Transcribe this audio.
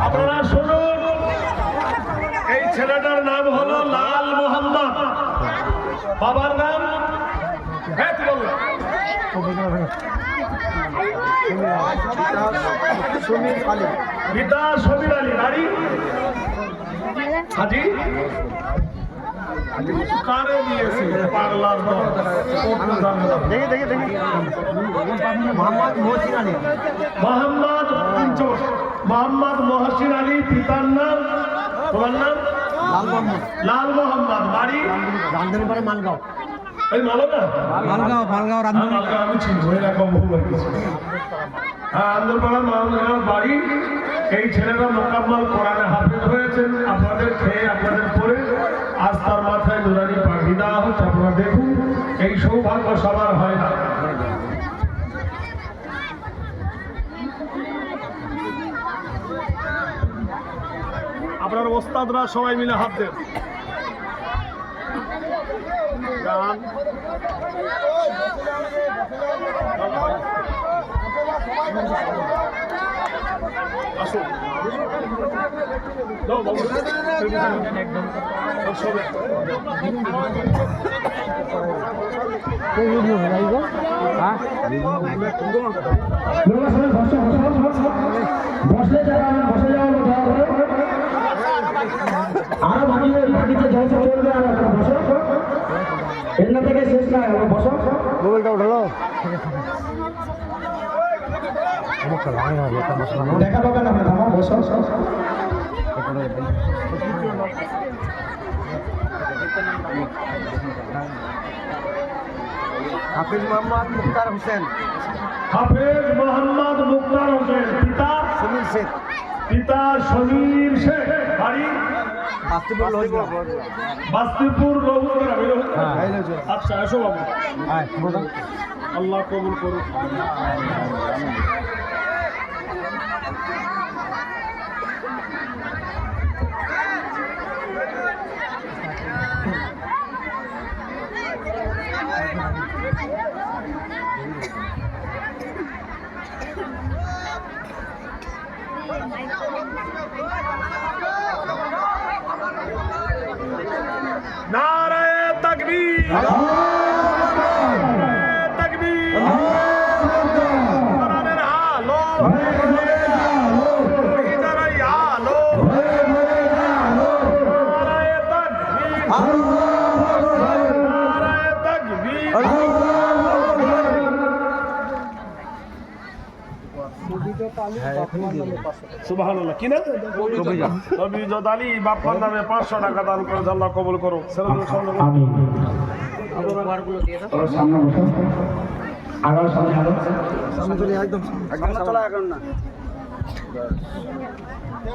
আপনারা শুনুন, এই ছেলেটার নাম হলো লাল মোহাম্মদ, বাবার নাম পিতা সমীর আলী, বাড়ি হাজি কারে দিয়েছে পাগলার দল। মোহাম্মদ মহসিন আলী, পিতার নাম, তোমার নাম লাল মোহাম্মদ, বাড়ি মালগাঁও। এই মালগাঁও আমি চিনি এরকম আন্দরপাড়া মালগাঁও বাড়ি। এই ছেলেরা মোকাম্মল কোরআনে হাফেজ হয়েছেন। আপনাদের খেয়ে আপনাদের পরে আজ তার মাথায় নুরানি পাখি দেওয়া হচ্ছে। আপনারা দেখুন, এই সৌভাগ্য সবার হয় না। আপনার ওস্তাদরা সবাই মিলে হাত দেন। গান আসুন বসলে বসে যাওয়া আরো ভাগিতে জলসা চলবে। আর বসো, এখান থেকে শেষ না, বসো। মোবাইলটা উঠালো, দেখা পাবেন আপনি। বসো। হাফিজ মোহাম্মদ মুক্তার হোসেন। হাফিজ মোহাম্মদ মুক্তার হোসেন, পিতা সমীর শেখ। পিতা সমীর শেখ, বাড়ি বাস্তিপুর রহুলপুর। আচ্ছা, এসো বাবু, আল্লাহ কবুল করুন। নারায়ে তাকবীর, তাকবীর, কোরআনের আলো, শহীদের আলো, নারায়ে তাকবীর, নারায়ে তাকবীর। সুবহানাল্লাহ। কি না কবিজত আলী বাপ্পার নামে 500 টাকা দান করে, আল্লাহ কবুল করো। সামনে একদম চলে এখন না।